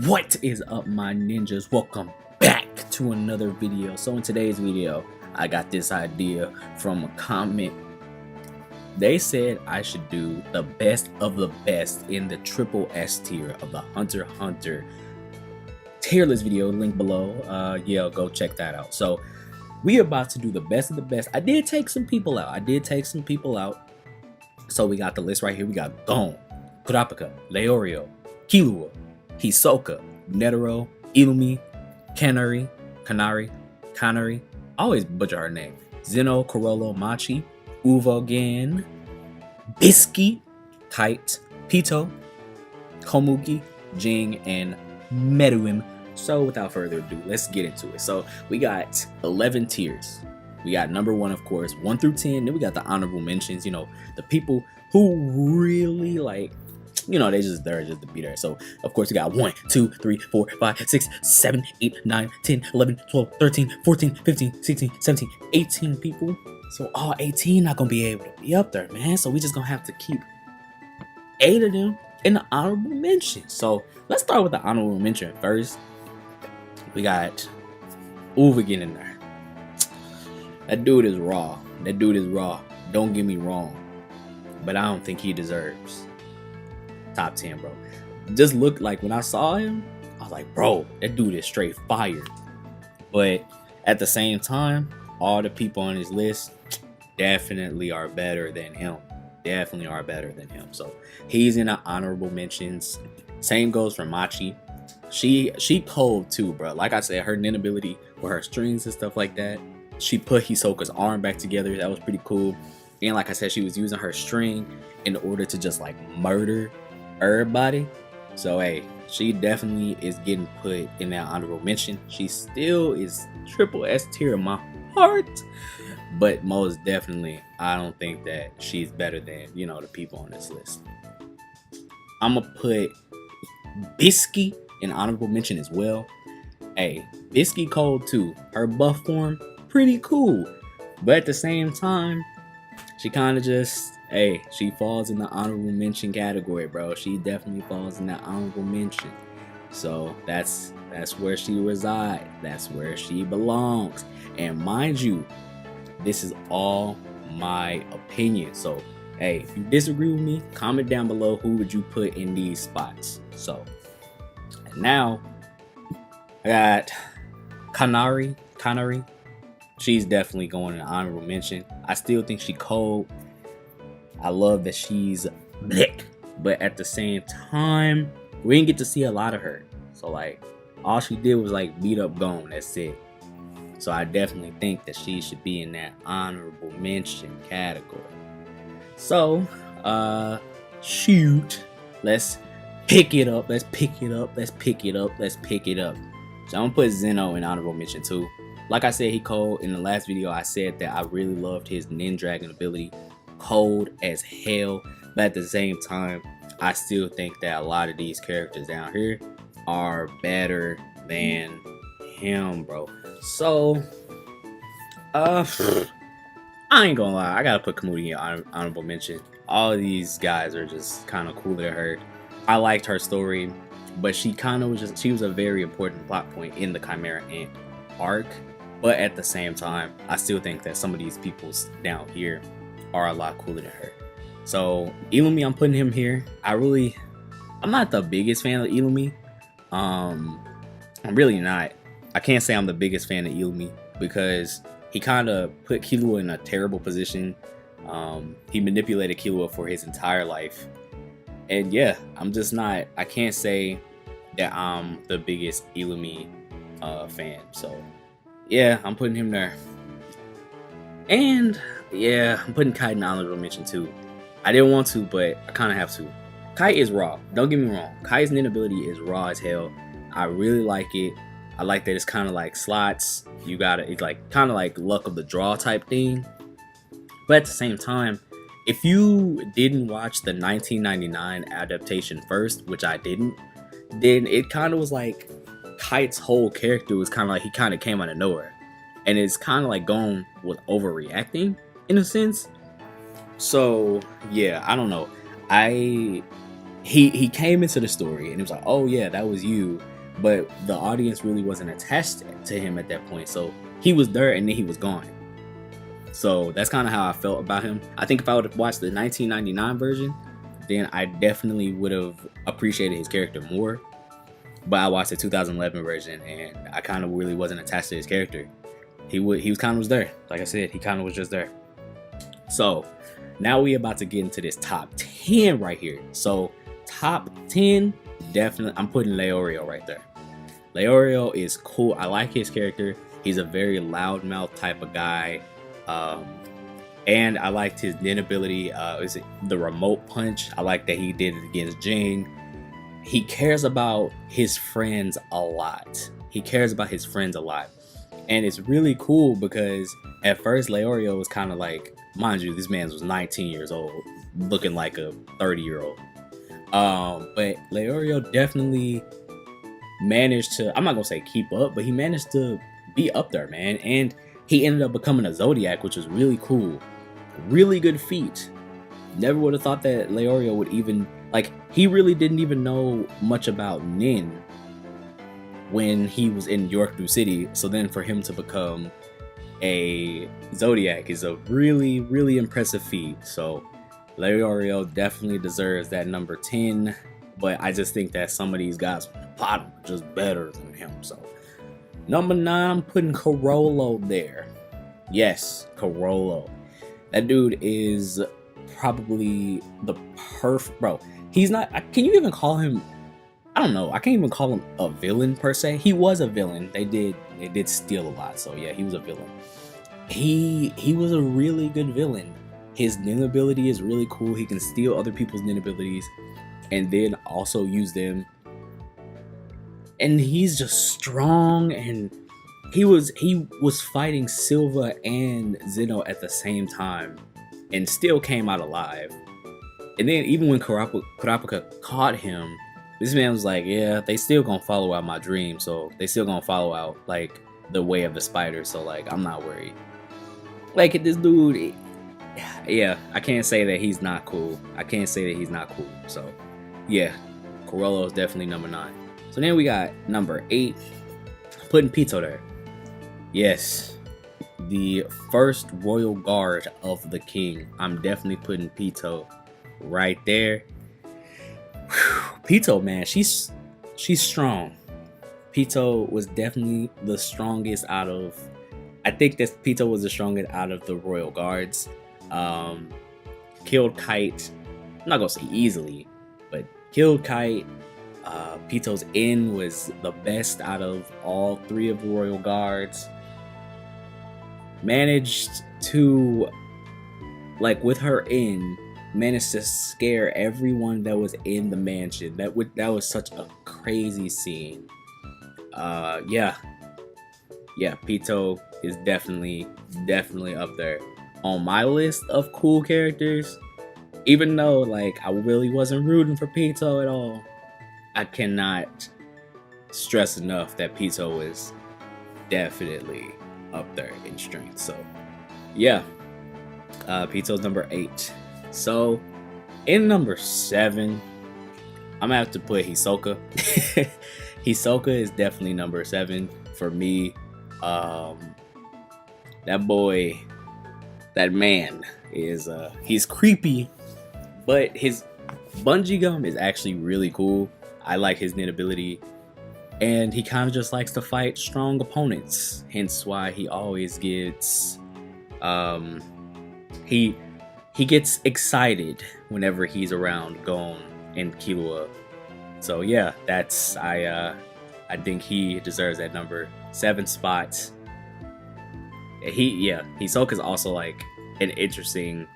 What is up, my ninjas? Welcome back to another video. So in today's video, I got this idea from a comment. They said I should do the best of the best in the triple S tier of the Hunter x Hunter tier list video, link below. Yeah, go check that out. So we are about to do the best of the best. I did take some people out. So we got the list right here. We got Gon, Kurapika, Leorio, Killua, Hisoka, Netero, Illumi, Kanari, I always butcher her name, Zeno, Corolla, Machi, Uvogan, Bisky, Kite, Pito, Komugi, Jing, and Meruem. So without further ado, let's get into it. So we got 11 tiers. We got number 1, of course, 1 through 10. Then we got the honorable mentions, you know, the people who really like, you know, they just there just to be there. So of course we got 1, 2, 3, 4, 5, 6, 7, 8, 9, 10, 11, 12, 13, 14, 15, 16, 17, 18 people. So all 18 not gonna be able to be up there, man. So we just gonna have to keep 8 of them in the honorable mention. So let's start with the honorable mention first. We got Uvogan in there. That dude is raw. Don't get me wrong, but I don't think he deserves top 10, bro. Just look, like when I saw him, I was like, bro, that dude is straight fire. But at the same time, all the people on his list definitely are better than him. So he's in the honorable mentions. Same goes for Machi. She cold too, bro. Like I said, her nin ability with her strings and stuff like that. She put Hisoka's arm back together. That was pretty cool. And like I said, she was using her string in order to just like murder everybody. So hey, she definitely is getting put in that honorable mention. She still is triple S tier in my heart, but most definitely I don't think that she's better than, you know, the people on this list. I'm gonna put Bisky in honorable mention as well. Hey, Bisky cold too. Her buff form pretty cool, but at the same time, she kind of just, hey, she falls in the honorable mention category, bro. She definitely falls in that honorable mention. So that's where she resides. That's where she belongs. And mind you, this is all my opinion. So hey, if you disagree with me, comment down below who would you put in these spots. So and now I got Kanari. She's definitely going in an honorable mention. I still think she cold. I love that she's black, but at the same time, we didn't get to see a lot of her. So like, all she did was like beat up Gon. That's it. So I definitely think that she should be in that honorable mention category. So, shoot, let's pick it up. So I'm gonna put Zeno in honorable mention too. Like I said, he cold. In the last video, I said that I really loved his Nin Dragon ability. Cold as hell. But at the same time, I still think that a lot of these characters down here are better than him, bro. So, I ain't gonna lie. I gotta put Komugi in honorable mention. All of these guys are just kind of cooler than her. I liked her story, but she was a very important plot point in the Chimera Ant arc. But at the same time, I still think that some of these people down here are a lot cooler than her. So Illumi, I'm putting him here. I'm not the biggest fan of Illumi. I'm really not. I can't say I'm the biggest fan of Illumi because he kind of put Killua in a terrible position. He manipulated Killua for his entire life. And yeah, I can't say that I'm the biggest Illumi fan. So yeah, I'm putting him there. And yeah, I'm putting Kite in honorable mention too. I didn't want to, but I kind of have to. Kite is raw. Don't get me wrong. Kite's nin ability is raw as hell. I really like it. I like that it's kind of like slots. It's like kind of like luck of the draw type thing. But at the same time, if you didn't watch the 1999 adaptation first, which I didn't, then it kind of was like Kite's whole character was kind of like he kind of came out of nowhere. And it's kind of like Gon was overreacting in a sense. So yeah, I don't know. I he came into the story and it was like, oh yeah, that was you, but the audience really wasn't attached to him at that point. So he was there and then he was gone. So that's kind of how I felt about him. I think if I would have watched the 1999 version, then I definitely would have appreciated his character more. But I watched the 2011 version and I kind of really wasn't attached to his character. He was kind of was there. Like I said, he kind of was just there. So now we about to get into this top 10 right here. So top 10, definitely I'm putting Leorio right there. Leorio is cool. I like his character. He's a very loudmouth type of guy. And I liked his Nin ability. Is it the remote punch? I like that he did it against Jing. He cares about his friends a lot. And it's really cool because at first Leorio was kind of like, mind you, this man was 19 years old, looking like a 30-year-old. But Leorio definitely managed to, I'm not gonna say keep up, but he managed to be up there, man. And he ended up becoming a Zodiac, which was really cool. Really good feat. Never would have thought that Leorio would even, like, he really didn't even know much about Nin when he was in Yorkthrough City. So then for him to become a Zodiac is a really, really impressive feat. So Leorio definitely deserves that number 10. But I just think that some of these guys on the bottom are just better than him. So number 9, I'm putting Carolo there. Yes, Carolo. That dude is probably the perfect, bro. He's not, can you even call him, I don't know, I can't even call him a villain per se. He was a villain. They did steal a lot, so yeah, he was a villain. He was a really good villain. His Nin ability is really cool. He can steal other people's Nin abilities and then also use them. And he's just strong, and he was fighting Silva and Zeno at the same time and still came out alive. And then even when Kurapika caught him, this man was like, yeah, they still gonna follow out my dream, so they still gonna follow out like the way of the spider, so like I'm not worried. Like this dude, yeah, I can't say that he's not cool. So yeah, Carolo is definitely number 9. So then we got number 8, putting Pito there. Yes, the first royal guard of the king. I'm definitely putting Pito right there. Pito, man, she's strong. Pito was definitely the strongest out of, I think that Pito was the strongest out of the royal guards. Killed Kite, I'm not gonna say easily, but killed Kite. Pito's Inn was the best out of all 3 of the royal guards. Managed to, like with her Inn, managed to scare everyone that was in the mansion. That was such a crazy scene. Yeah, Pito is definitely up there on my list of cool characters. Even though like I really wasn't rooting for Pito at all, I cannot stress enough that Pito is definitely up there in strength. So yeah, Pito's number 8. So in number 7, I'm gonna have to put Hisoka. Hisoka is definitely number 7 for me. That boy, that man is he's creepy, but his bungee gum is actually really cool. I like his Nin ability, and he kind of just likes to fight strong opponents, hence why he always gets he gets excited whenever he's around Gon and Killua. So yeah, that's I think he deserves that number 7 spot. Hisoka's also like an interesting,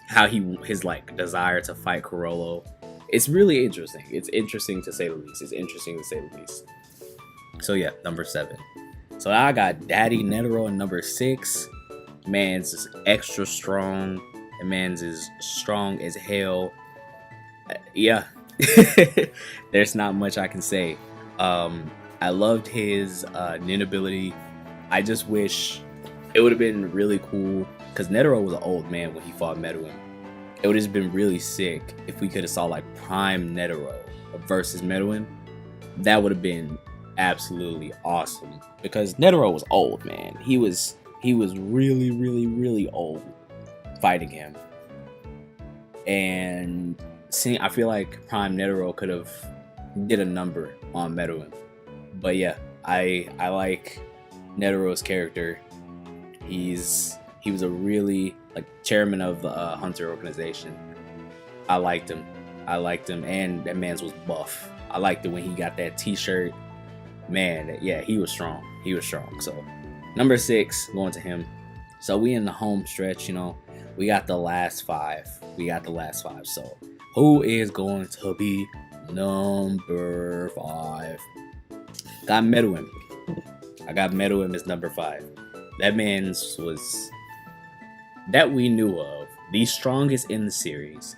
how his like desire to fight Carolo. It's really interesting. It's interesting to say the least. So yeah, number 7. So I got Daddy Netero in number 6. Man's is extra strong. The man's is strong as hell. Yeah. There's not much I can say. I loved his Nin ability. I just wish it would have been really cool, because Netero was an old man when he fought Meruem. it would have been really sick if we could have saw like prime Netero versus Meruem. That would have been absolutely awesome because Netero was old, man. He was really, really, really old fighting him. And I feel like prime Netero could have did a number on Meruem. But yeah, I like Netero's character. He was a really like chairman of the Hunter organization. I liked him, and that man's was buff. I liked it when he got that T-shirt. Man, yeah, he was strong. So number 6 going to him. So we in the home stretch, you know. We got the last 5. So who is going to be number 5? Got Meruem. I got Meruem as number 5. That man's was, that we knew of, the strongest in the series.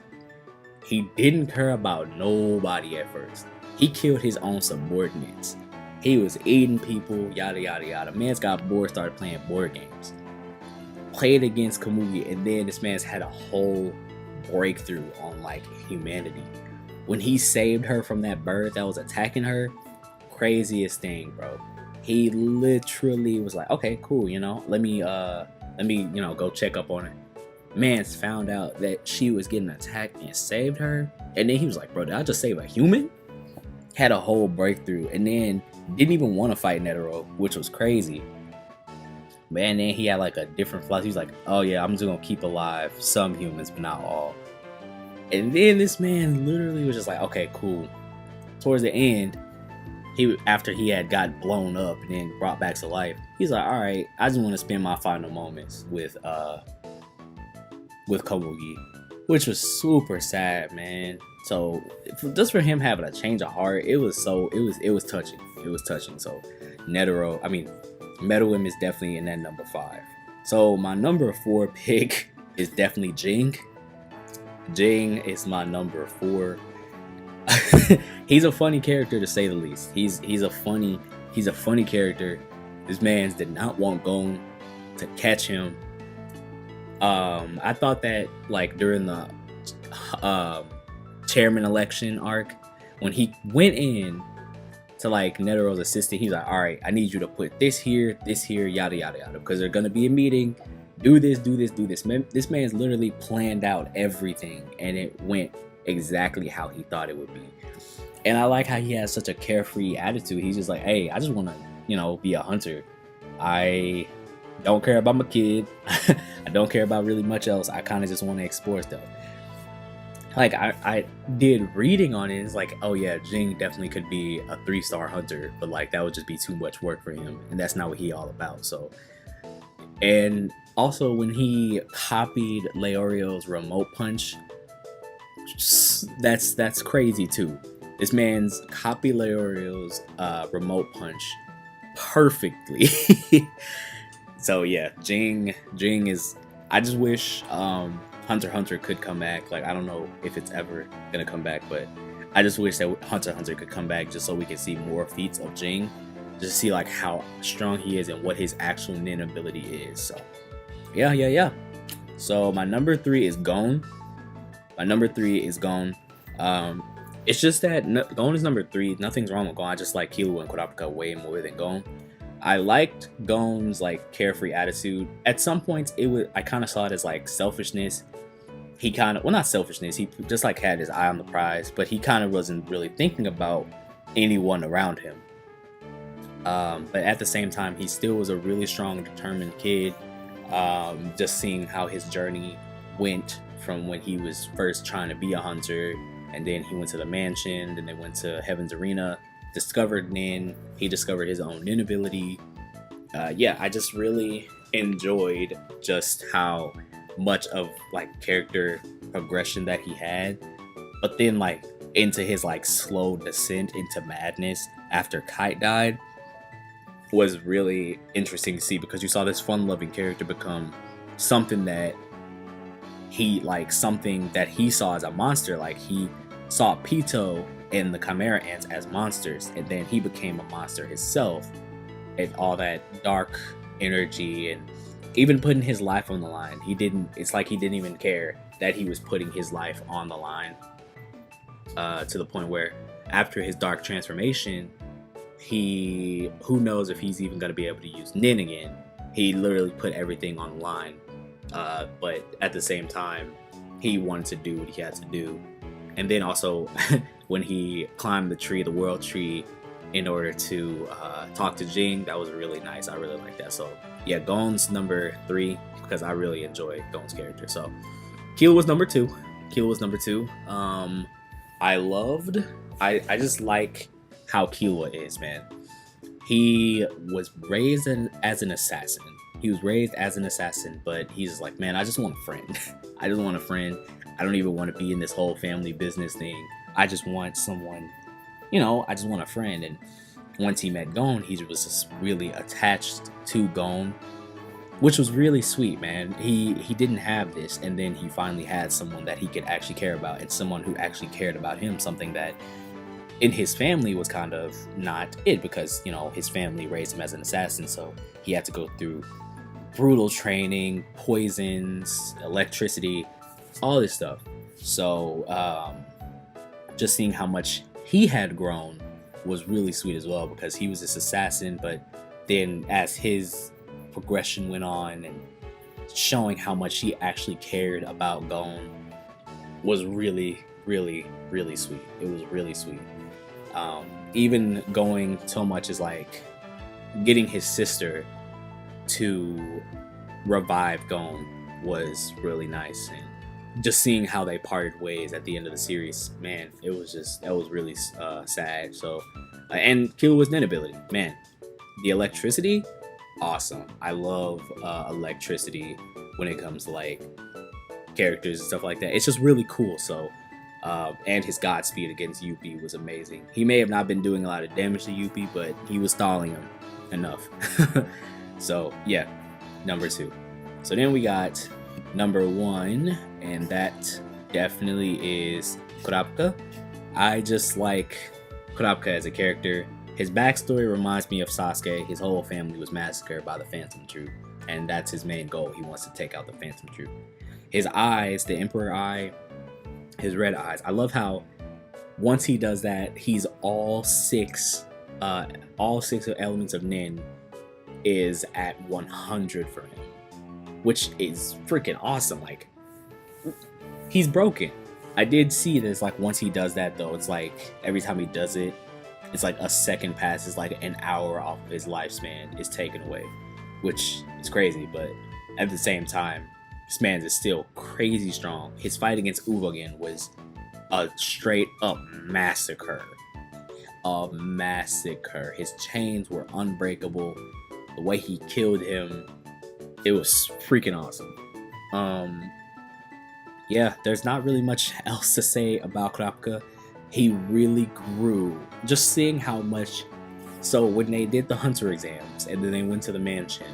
He didn't care about nobody at first. He killed his own subordinates. He was eating people, yada yada yada. Man's got bored, started playing board games. Played against Komugi, and then this man's had a whole breakthrough on like humanity. When he saved her from that bird that was attacking her, craziest thing, bro. He literally was like, okay, cool, you know, let me go check up on her. Man's found out that she was getting attacked and saved her, and then he was like, bro, did I just save a human? Had a whole breakthrough, and then didn't even want to fight Netero, which was crazy. Man, then he had like a different philosophy. He's like, oh yeah, I'm just gonna keep alive some humans, but not all. And then this man literally was just like, okay, cool. Towards the end, after he had got blown up and then brought back to life, he's like, all right, I just want to spend my final moments with Komugi, which was super sad, man. So just for him having a change of heart, it was touching. So Meruem is definitely in that number 5. So my number 4 pick is definitely Jing. Jing is my number 4. He's a funny character to say the least. He's a funny character. This man did not want Gon to catch him. I thought that like during the chairman election arc, when he went in to like Netero's assistant, he's like, all right, I need you to put this here, yada yada yada, because they're gonna be a meeting. Do this. This man's literally planned out everything, and it went exactly how he thought it would be. And I like how he has such a carefree attitude. He's just like, hey, I just want to, be a hunter. I don't care about my kid. I don't care about really much else. I kind of just want to explore stuff. Like I did reading on it. It's like, oh yeah, Jing definitely could be a 3-star hunter, but like that would just be too much work for him, and that's not what he all about. So, and also when he copied Leorio's remote punch, that's crazy too. This man's copied Leorio's remote punch perfectly. So yeah, Jing is. I just wish Hunter x Hunter could come back. Like I don't know if it's ever gonna come back, but I just wish that Hunter x Hunter could come back just so we can see more feats of Jing, just to see like how strong he is and what his actual nin ability is. So yeah. So my number 3 is Gon. It's just that Gon is number 3. Nothing's wrong with Gon. I just like Killua and Kurapika way more than Gon. I liked Gon's like carefree attitude. At some points, I kind of saw it as like selfishness. He not selfishness. He just like had his eye on the prize, but he kind of wasn't really thinking about anyone around him. But at the same time, he still was a really strong, determined kid. Just seeing how his journey went from when he was first trying to be a hunter, and then he went to the mansion, then they went to Heaven's Arena, discovered Nin. He discovered his own Nin ability. I just really enjoyed just how much of like character progression that he had, but then like into his like slow descent into madness after Kite died was really interesting to see, because you saw this fun-loving character become something that he saw as a monster. Like he saw Pito and the Chimera Ants as monsters, and then he became a monster himself, and all that dark energy, and even putting his life on the line. It's like he didn't even care that he was putting his life on the line, to the point where after his dark transformation, who knows if he's even going to be able to use Nin again. He literally put everything on the line, but at the same time, he wanted to do what he had to do. And then also when he climbed the tree, the world tree, in order to talk to Jing, that was really nice. I really like that. So yeah, Gon's number 3 because I really enjoy Gon's character. So Killua was number 2. I just like how Killua is, man. He was raised as an assassin. But he's just like, man, I just want a friend. I just want a friend. I don't even want to be in this whole family business thing. I just want someone, I just want a friend. And once he met Gon, he was just really attached to Gon, which was really sweet, man. He didn't have this, and then he finally had someone that he could actually care about, and someone who actually cared about him, something that in his family was kind of not it, because his family raised him as an assassin, so he had to go through brutal training, poisons, electricity, all this stuff. So just seeing how much he had grown was really sweet as well, because he was this assassin, but then as his progression went on, and showing how much he actually cared about Gon was really, really, really sweet. It was really sweet. Even going so much as like getting his sister to revive Gon was really nice, and just seeing how they parted ways at the end of the series, man, that was really sad. So and Killua's Nin ability, man, the electricity, awesome. I love electricity when it comes to like characters and stuff like that. It's just really cool. So and his Godspeed against Youpi was amazing. He may have not been doing a lot of damage to Youpi, but he was stalling him enough. So yeah, number 2. So then we got number 1, and that definitely is Kurapika. I just like Kurapika as a character. His backstory reminds me of Sasuke. His whole family was massacred by the Phantom Troop, and that's his main goal. He wants to take out the Phantom Troop. His eyes, the Emperor Eye, his red eyes. I love how once he does that, he's all six elements of Nin is at 100 for him, which is freaking awesome. Like, he's broken. I did see this, like, once he does that though, it's like every time he does it, it's like a second passes, like an hour off of his lifespan is taken away, which is crazy. But at the same time, this man is still crazy strong. His fight against Uvogin was a straight up massacre. His chains were unbreakable. The way he killed him, it was freaking awesome. Yeah, there's not really much else to say about Kurapika. He really grew. Just seeing how much. So when they did the Hunter exams and then they went to the mansion,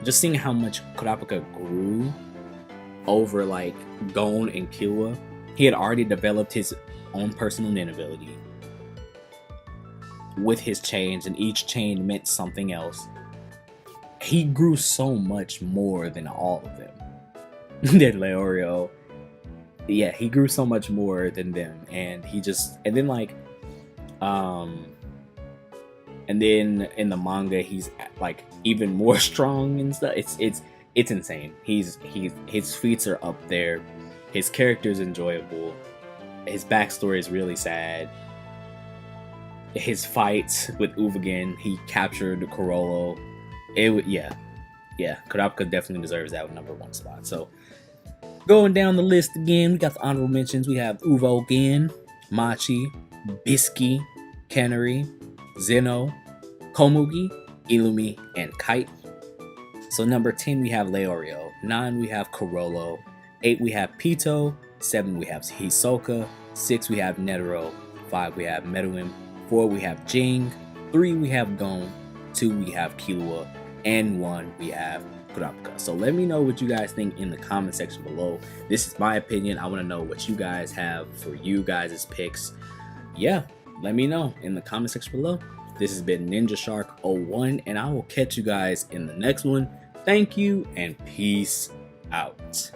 just seeing how much Kurapika grew over like Gon and Killua. He had already developed his own personal Nin ability with his chains, and each chain meant something else. He grew so much more than all of them. Than Leorio. Yeah, he grew so much more than them, and then in the manga he's like even more strong and stuff. It's insane. His feats are up there. His character is enjoyable. His backstory is really sad. His fights with Uvogin, he captured Corolo. Yeah. Kurapika definitely deserves that number 1 spot. So going down the list again, we got the honorable mentions. We have Uvogin, Machi, Bisky, Kenari, Zeno, Komugi, Illumi, and Kite. So number 10 we have Leorio, 9 we have Corolo, 8 we have Pito, 7 we have Hisoka, 6 we have Netero, 5 we have Meruem, 4 we have Jing, 3 we have Gon, 2 we have Killua, and 1 we have Kurapika. So let me know what you guys think in the comment section below. This is my opinion. I want to know what you guys have for you guys' picks. Yeah, let me know in the comment section below. This has been Ninja Shark 01, and I will catch you guys in the next one. Thank you, and peace out.